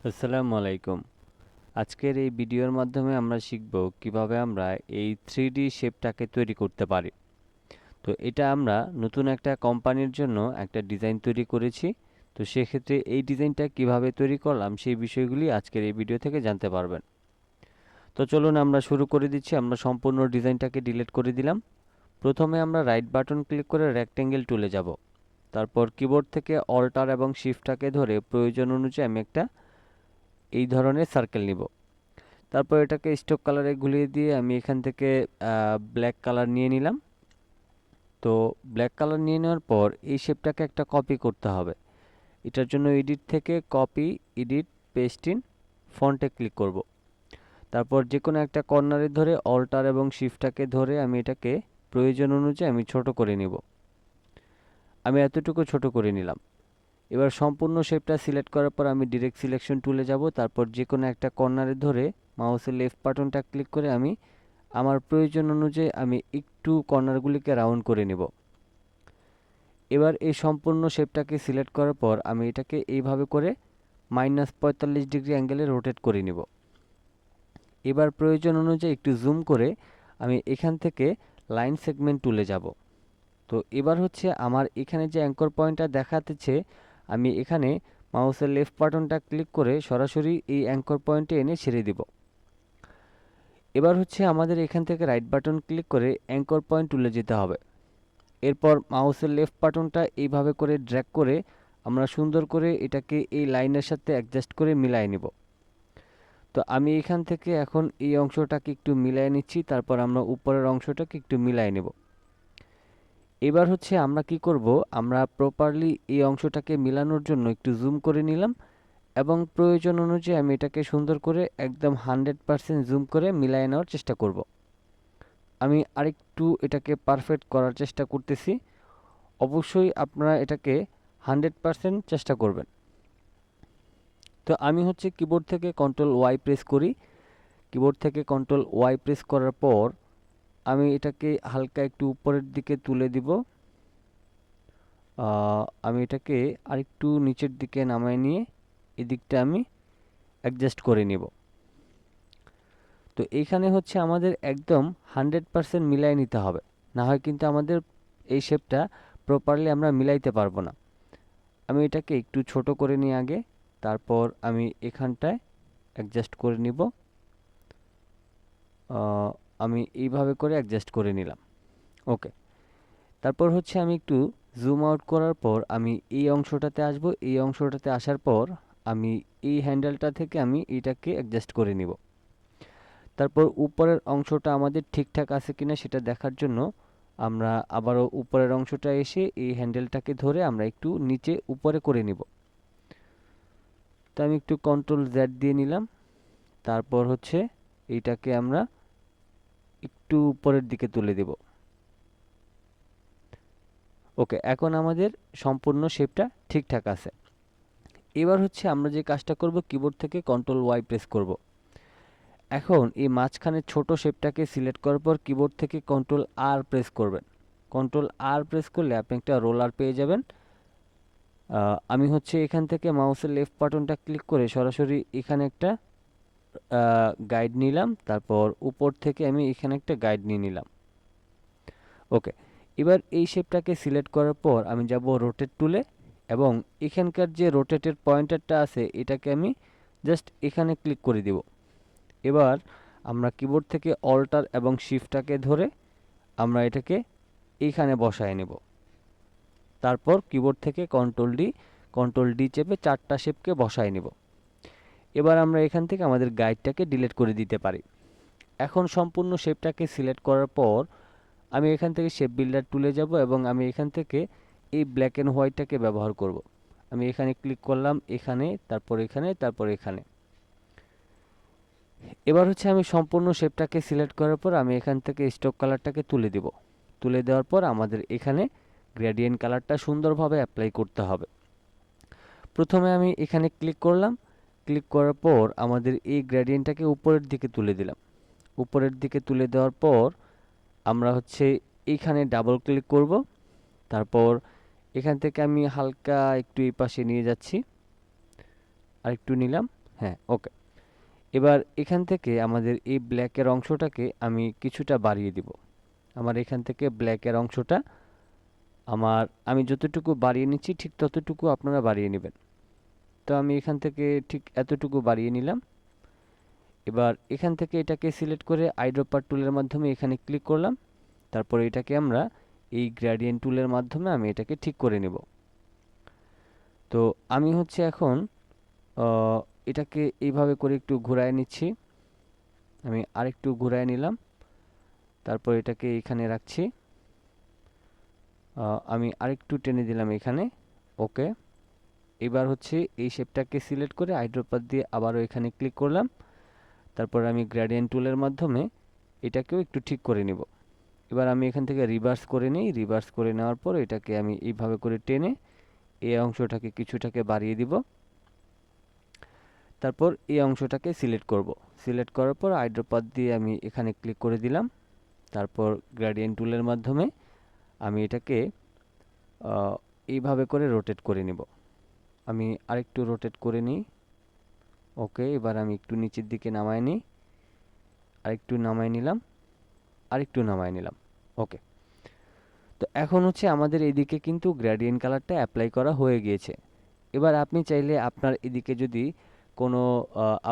আসসালামু আলাইকুম। আজকের এই ভিডিওর মাধ্যমে আমরা শিখব কিভাবে আমরা এই 3D শেপটাকে তৈরি করতে পারি। তো এটা আমরা নতুন একটা কোম্পানির জন্য একটা ডিজাইন তৈরি করেছি। তো সেক্ষেত্রে এই ডিজাইনটা কিভাবে তৈরি করলাম সেই বিষয়গুলি আজকের এই ভিডিও থেকে জানতে পারবেন। তো চলুন আমরা শুরু করে দিচ্ছি। আমরা সম্পূর্ণ ডিজাইনটাকে ডিলিট করে দিলাম। প্রথমে আমরা রাইট বাটন ক্লিক করে রেক্টেঙ্গেল টুলে যাব। তারপর কিবোর্ড থেকে অল্টার এবং শিফটটাকে ধরে প্রয়োজন অনুযায়ী আমি একটা এই ধরনের সার্কেল নিব। তারপর এটাকে স্টক কালারে ঘুরিয়ে দিয়ে আমি এখান থেকে ব্ল্যাক কালার নিয়ে নিলাম। তো ব্ল্যাক কালার নিয়ে নেওয়ার পর এই শেপটাকে একটা কপি করতে হবে। এটার জন্য এডিট থেকে কপি, এডিট, পেস্ট ইন, ফন্টে ক্লিক করব। তারপর যে কোনো একটা কর্নারে ধরে অল্টার এবং শিফটটাকে ধরে আমি এটাকে প্রয়োজন অনুযায়ী আমি ছোট করে নিব। আমি এতটুকু ছোট করে নিলাম। এবার সম্পূর্ণ শেপটা সিলেক্ট করার পর আমি ডিরেক্ট সিলেকশন টুলে যাব। তারপর যে কোনো একটা কর্নারে ধরে মাউসের লেফট বাটনটা ক্লিক করে আমি আমার প্রয়োজন অনুযায়ী আমি একটু কর্নারগুলিকে রাউন্ড করে নেব। এবার এই সম্পূর্ণ শেপটাকে সিলেক্ট করার পর আমি এটাকে এইভাবে করে -45 ডিগ্রি অ্যাঙ্গেলে রোটেট করে নেব। এবার প্রয়োজন অনুযায়ী একটু জুম করে আমি এখান থেকে লাইন সেগমেন্ট টুলে যাব। তো এবার হচ্ছে আমার এখানে যে অ্যাঙ্কর পয়েন্টটা দেখাতেছে, আমি এখানে মাউসের লেফট বাটনটা ক্লিক করে সরাসরি এই অ্যাঙ্কর পয়েন্টে এনে ছেড়ে দিব। এবার হচ্ছে আমাদের এখান থেকে রাইট বাটন ক্লিক করে অ্যাঙ্কর পয়েন্ট তুলে যেতে হবে। এরপর মাউসের লেফট বাটনটা এইভাবে করে ড্র্যাগ করে আমরা সুন্দর করে এটাকে এই লাইনের সাথে অ্যাডজাস্ট করে মিলাই নিব। তো আমি এখান থেকে এখন এই অংশটাকে একটু মিলাই নিচ্ছি, তারপর আমরা উপরের অংশটাকে একটু মিলাই নেব। এবার হচ্ছে আমরা কি করব, আমরা প্রপারলি এই অংশটাকে মিলানোর জন্য একটু জুম করে নিলাম এবং প্রয়োজন অনুযায়ী আমি এটাকে সুন্দর করে একদম 100% জুম করে মিলিয়ে নেওয়ার চেষ্টা করব। আমি আরেকটু এটাকে পারফেক্ট করার চেষ্টা করতেছি। অবশ্যই আপনারা এটাকে 100% চেষ্টা করবেন। তো আমি হচ্ছে কিবোর্ড থেকে কন্ট্রোল ওয়াই প্রেস করি। কিবোর্ড থেকে কন্ট্রোল ওয়াই প্রেস করার পর আমি এটাকে হালকা একটু উপরের দিকে তুলে দিব। আমি এটাকে আরেকটু নিচের দিকে নামায় নিয়ে এদিকটা আমি অ্যাডজাস্ট করে নিব। তো এইখানে হচ্ছে আমাদের একদম 100% মিলাই নিতে হবে, না হয় কিন্তু আমাদের এই শেপটা প্রপারলি আমরা মিলাইতে পারবো না। আমি এটাকে একটু ছোট করে নিই আগে, তারপর আমি এখানটায় অ্যাডজাস্ট করে নিব। আমি এইভাবে করে অ্যাডজাস্ট করে নিলাম। ওকে, তারপর হচ্ছে আমি একটু জুম আউট করার পর আমি এই অংশটাতে আসব। এই অংশটাতে আসার পর আমি এই হ্যান্ডেলটা থেকে আমি এটাকে অ্যাডজাস্ট করে নিব। তারপর উপরের অংশটা আমাদের ঠিকঠাক আছে কিনা সেটা দেখার জন্য আমরা আবারও উপরের অংশটা এসে এই হ্যান্ডেলটাকে ধরে আমরা একটু নিচে উপরে করে নিব। তো আমি একটু কন্ট্রোল জেড দিয়ে নিলাম। তারপর হচ্ছে এইটাকে আমরা একটু উপরের দিকে তুলে দেব। ওকে, এখন আমাদের সম্পূর্ণ শেপটা ঠিকঠাক আছে। এবার হচ্ছে আমরা যে কাজটা করব, কিবোর্ড থেকে কন্ট্রোল ওয়াই প্রেস করব। এখন এই মাঝখানে ছোট শেপটাকে সিলেক্ট করার পর কিবোর্ড থেকে কন্ট্রোল আর প্রেস করবেন। কন্ট্রোল আর প্রেস করলে আপনি একটা রোলার পেয়ে যাবেন। আমি হচ্ছে এখান থেকে মাউসের লেফট বাটনটা ক্লিক করে সরাসরি এখানে একটা গাইড নিলাম। তারপর উপর থেকে আমি এখানে একটা গাইড নিয়ে নিলাম। ওকে, এবার এই শেপটাকে সিলেক্ট করার পর আমি যাব রোটেট টুলে এবং এখানকার যে রোটেটের পয়েন্টারটা আছে এটাকে আমি জাস্ট এখানে ক্লিক করে দিব। এবার আমরা কিবোর্ড থেকে অল্টার এবং শিফটটাকে ধরে আমরা এটাকে এইখানে বসায় নেব। তারপর কিবোর্ড থেকে কন্ট্রোল ডি চেপে চারটা শেপকে বসায় নেব। এবার আমরা এখান থেকে আমাদের গাইডটাকে ডিলিট করে দিতে পারি। এখন সম্পূর্ণ শেপটাকে সিলেক্ট করার পর আমি এখান থেকে শেপ বিল্ডার টুলে যাব এবং আমি এখান থেকে এই ব্ল্যাক অ্যান্ড হোয়াইটটাকে ব্যবহার করব। আমি এখানে ক্লিক করলাম, এখানে, তারপর এখানে, তারপর এখানে। এবার হচ্ছে আমি সম্পূর্ণ শেপটাকে সিলেক্ট করার পর আমি এখান থেকে স্টক কালারটাকে তুলে দিব। তুলে দেওয়ার পর আমাদের এখানে গ্রেডিয়েন্ট কালারটা সুন্দরভাবে অ্যাপ্লাই করতে হবে। প্রথমে আমি এখানে ক্লিক করলাম। ক্লিক করার পর আমাদের এই গ্রেডিয়েন্টটাকে উপরের দিকে তুলে দিলাম। উপরের দিকে তুলে দেওয়ার পর আমরা হচ্ছে এইখানে ডাবল ক্লিক করব। তারপর এখান থেকে আমি হালকা একটু এই পাশে নিয়ে যাচ্ছি, আর একটু নিলাম। হ্যাঁ, ওকে। এবার এখান থেকে আমাদের এই ব্ল্যাকের অংশটাকে আমি কিছুটা বাড়িয়ে দিব। আমার এখান থেকে ব্ল্যাকের অংশটা আমি যতটুকু বাড়িয়ে নিচ্ছি ঠিক ততটুকু আপনারা বাড়িয়ে নেবেন। তো আমি এখান থেকে ঠিক এতটুকু বাড়িয়ে নিলাম। এবার এখান থেকে এটাকে সিলেক্ট করে আইড্রপার টুলের মাধ্যমে এখানে ক্লিক করলাম। তারপরে এটাকে আমরা এই গ্রেডিয়েন্ট টুলের মাধ্যমে আমি এটাকে ঠিক করে নেব। তো আমি হচ্ছে এখন এটাকে এইভাবে করে একটু ঘোরায় নিচ্ছি। আমি আরেকটু ঘোরায় নিলাম। তারপর এটাকে এখানে রাখছি। আমি আরেকটু টেনে দিলাম এখানে। ওকে। এবার হচ্ছে এই শেপটাকে সিলেক্ট করে আইড্রপার দিয়ে আবারও এখানে ক্লিক করলাম। তারপর আমি গ্রেডিয়েন্ট টুলের মাধ্যমে এটাকেও একটু ঠিক করে নিব। এবার আমি এখান থেকে রিভার্স করে নিই। রিভার্স করে নেওয়ার পর এটাকে আমি এইভাবে করে টেনে এই অংশটাকে কিছুটাকে বাড়িয়ে দিব। তারপর এই অংশটাকে সিলেক্ট করব। সিলেক্ট করার পর আইড্রপার দিয়ে আমি এখানে ক্লিক করে দিলাম। তারপর গ্রেডিয়েন্ট টুলের মাধ্যমে আমি এটাকে এইভাবে করে রোটেট করে নিব। আমি আরেকটু রোটেট করে নিই। ওকে। এবার আমি একটু নিচের দিকে নামায় নিই। আরেকটু নামায় নিলাম। আরেকটু নামায় নিলাম। ওকে। তো এখন হচ্ছে আমাদের এদিকে কিন্তু গ্রেডিয়েন্ট কালারটা অ্যাপ্লাই করা হয়ে গিয়েছে। এবার আপনি চাইলে আপনার এদিকে যদি কোনো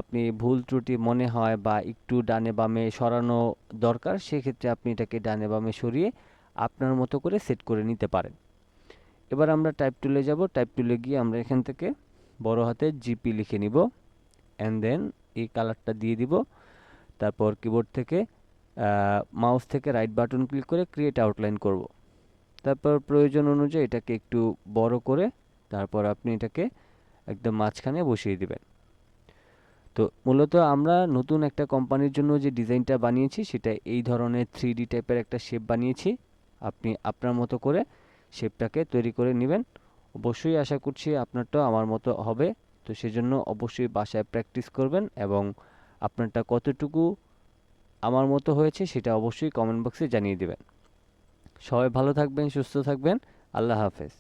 আপনি ভুল ত্রুটি মনে হয় বা একটু ডানে বামে সরানো দরকার, সেক্ষেত্রে আপনি এটাকে ডানে বামে সরিয়ে আপনার মতো করে সেট করে নিতে পারেন। এবার আমরা টাইপ টুলে যাব। টাইপ টুলে গিয়ে আমরা এখান থেকে বড় হাতের জিপি লিখে নিব। অ্যান্ড দেন এই কালারটা দিয়ে দিব। তারপর কিবোর্ড থেকে মাউস থেকে রাইট বাটন ক্লিক করে ক্রিয়েট আউটলাইন করব। তারপর প্রয়োজন অনুযায়ী এটাকে একটু বড় করে তারপর আপনি এটাকে একদম মাঝখানে বসিয়ে দিবেন। তো মূলত আমরা নতুন একটা কোম্পানির জন্য যে ডিজাইনটা বানিয়েছি সেটা এই ধরনের 3D টাইপের একটা শেপ বানিয়েছি। আপনি আপনার মতো করে শেপটাকে তৈরি করে নেবেন। অবশ্যই আশা করছি আপনারটাও আমার মতো হবে। তো সেজন্য অবশ্যই বাসায় প্র্যাকটিস করবেন এবং আপনারটা কতটুকু আমার মতো হয়েছে সেটা অবশ্যই কমেন্ট বক্সে জানিয়ে দেবেন। সবাই ভালো থাকবেন, সুস্থ থাকবেন। আল্লাহ হাফেজ।